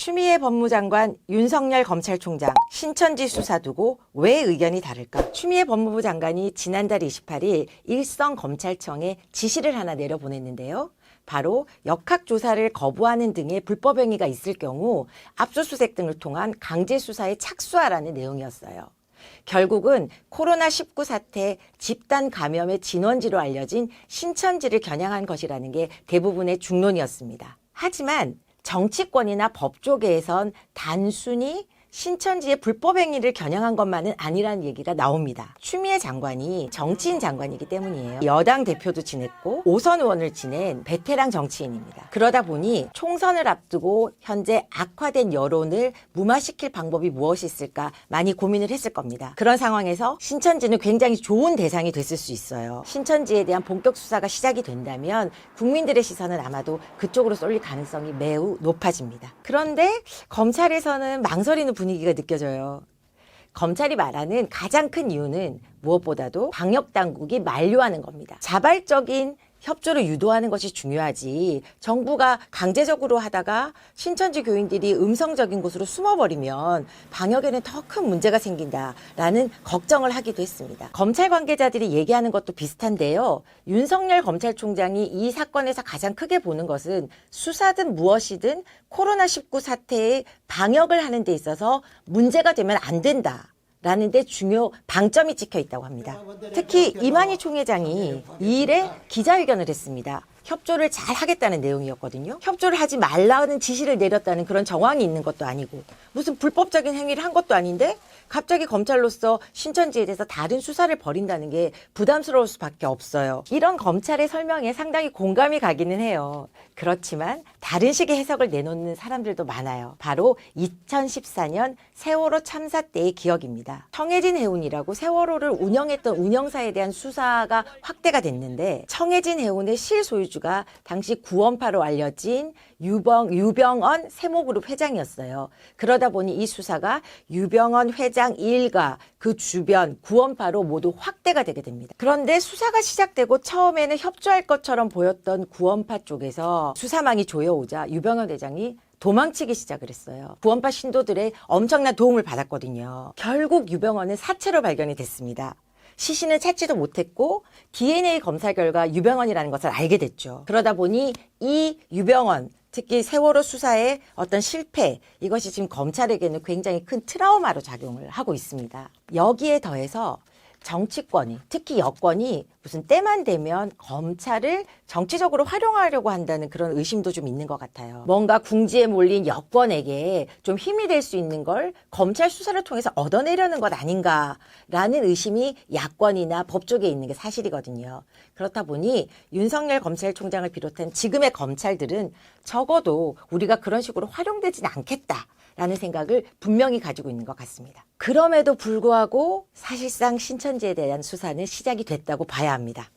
추미애 법무장관, 윤석열 검찰총장, 신천지 수사 두고 왜 의견이 다를까? 추미애 법무부 장관이 지난달 28일 일선검찰청에 지시를 하나 내려보냈는데요. 바로 역학조사를 거부하는 등의 불법 행위가 있을 경우 압수수색 등을 통한 강제수사에 착수하라는 내용이었어요. 결국은 코로나19 사태 집단 감염의 진원지로 알려진 신천지를 겨냥한 것이라는 게 대부분의 중론이었습니다. 하지만 정치권이나 법조계에선 단순히 신천지의 불법 행위를 겨냥한 것만은 아니라는 얘기가 나옵니다. 추미애 장관이 정치인 장관이기 때문이에요. 여당 대표도 지냈고 5선 의원을 지낸 베테랑 정치인입니다. 그러다 보니 총선을 앞두고 현재 악화된 여론을 무마시킬 방법이 무엇이 있을까 많이 고민을 했을 겁니다. 그런 상황에서 신천지는 굉장히 좋은 대상이 됐을 수 있어요. 신천지에 대한 본격 수사가 시작이 된다면 국민들의 시선은 아마도 그쪽으로 쏠릴 가능성이 매우 높아집니다. 그런데 검찰에서는 망설이는 분위기가 느껴져요. 검찰이 말하는 가장 큰 이유는 무엇보다도 방역당국이 만류하는 겁니다. 자발적인 협조를 유도하는 것이 중요하지 정부가 강제적으로 하다가 신천지 교인들이 음성적인 곳으로 숨어버리면 방역에는 더 큰 문제가 생긴다라는 걱정을 하기도 했습니다. 검찰 관계자들이 얘기하는 것도 비슷한데요. 윤석열 검찰총장이 이 사건에서 가장 크게 보는 것은 수사든 무엇이든 코로나19 사태의 방역을 하는 데 있어서 문제가 되면 안 된다. 라는 데 중요 방점이 찍혀 있다고 합니다. 특히 이만희 총회장이 이 일에 기자회견을 했습니다. 협조를 잘 하겠다는 내용이었거든요. 협조를 하지 말라는 지시를 내렸다는 그런 정황이 있는 것도 아니고 무슨 불법적인 행위를 한 것도 아닌데 갑자기 검찰로서 신천지에 대해서 다른 수사를 벌인다는 게 부담스러울 수밖에 없어요. 이런 검찰의 설명에 상당히 공감이 가기는 해요. 그렇지만 다른 식의 해석을 내놓는 사람들도 많아요. 바로 2014년 세월호 참사 때의 기억입니다. 청해진 해운이라고 세월호를 운영했던 운영사에 대한 수사가 확대가 됐는데 청해진 해운의 실소유주가 당시 구원파로 알려진 유병언 세모그룹 회장이었어요. 그러다 보니 이 수사가 유병언 회장 일가 그 주변 구원파로 모두 확대가 되게 됩니다. 그런데 수사가 시작되고 처음에는 협조할 것처럼 보였던 구원파 쪽에서 수사망이 조여오자 유병언 회장이 도망치기 시작을 했어요. 구원파 신도들의 엄청난 도움을 받았거든요. 결국 유병언은 사체로 발견이 됐습니다. 시신을 찾지도 못했고 DNA 검사 결과 유병언이라는 것을 알게 됐죠. 그러다 보니 이 유병언 특히 세월호 수사의 어떤 실패 이것이 지금 검찰에게는 굉장히 큰 트라우마로 작용을 하고 있습니다. 여기에 더해서 정치권이 특히 여권이 무슨 때만 되면 검찰을 정치적으로 활용하려고 한다는 그런 의심도 좀 있는 것 같아요. 뭔가 궁지에 몰린 여권에게 좀 힘이 될 수 있는 걸 검찰 수사를 통해서 얻어내려는 것 아닌가라는 의심이 야권이나 법조계에 있는 게 사실이거든요. 그렇다 보니 윤석열 검찰총장을 비롯한 지금의 검찰들은 적어도 우리가 그런 식으로 활용되지는 않겠다. 라는 생각을 분명히 가지고 있는 것 같습니다. 그럼에도 불구하고 사실상 신천지에 대한 수사는 시작이 됐다고 봐야 합니다.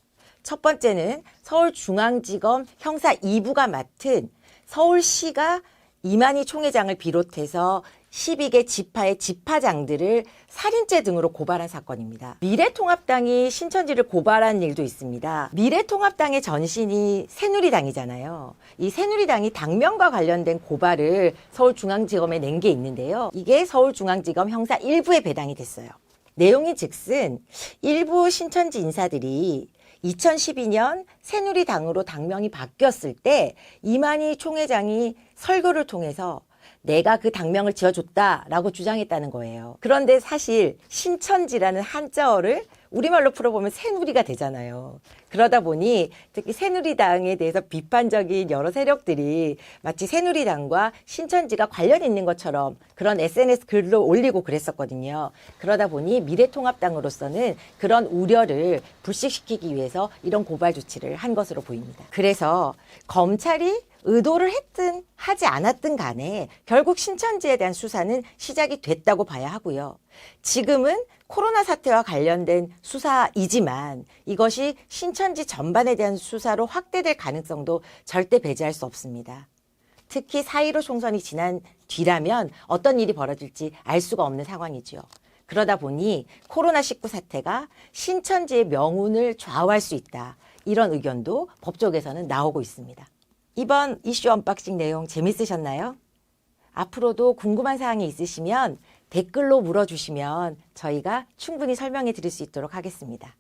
첫 번째는 서울중앙지검 형사 2부가 맡은 서울시가 이만희 총회장을 비롯해서 12개 지파의 지파장들을 살인죄 등으로 고발한 사건입니다. 미래통합당이 신천지를 고발한 일도 있습니다. 미래통합당의 전신이 새누리당이잖아요. 이 새누리당이 당명과 관련된 고발을 서울중앙지검에 낸 게 있는데요. 이게 서울중앙지검 형사 1부에 배당이 됐어요. 내용이 즉슨 일부 신천지 인사들이 2012년 새누리당으로 당명이 바뀌었을 때 이만희 총회장이 설교를 통해서 내가 그 당명을 지어줬다라고 주장했다는 거예요. 그런데 사실 신천지라는 한자어를 우리말로 풀어보면 새누리가 되잖아요. 그러다 보니 특히 새누리당에 대해서 비판적인 여러 세력들이 마치 새누리당과 신천지가 관련 있는 것처럼 그런 SNS 글도 올리고 그랬었거든요. 그러다 보니 미래통합당으로서는 그런 우려를 불식시키기 위해서 이런 고발 조치를 한 것으로 보입니다. 그래서 검찰이 의도를 했든 하지 않았든 간에 결국 신천지에 대한 수사는 시작이 됐다고 봐야 하고요. 지금은 코로나 사태와 관련된 수사이지만 이것이 신천지 전반에 대한 수사로 확대될 가능성도 절대 배제할 수 없습니다. 특히 4.15 총선이 지난 뒤라면 어떤 일이 벌어질지 알 수가 없는 상황이죠. 그러다 보니 코로나19 사태가 신천지의 명운을 좌우할 수 있다. 이런 의견도 법조계에서는 나오고 있습니다. 이번 이슈 언박싱 내용 재밌으셨나요? 앞으로도 궁금한 사항이 있으시면 댓글로 물어주시면 저희가 충분히 설명해 드릴 수 있도록 하겠습니다.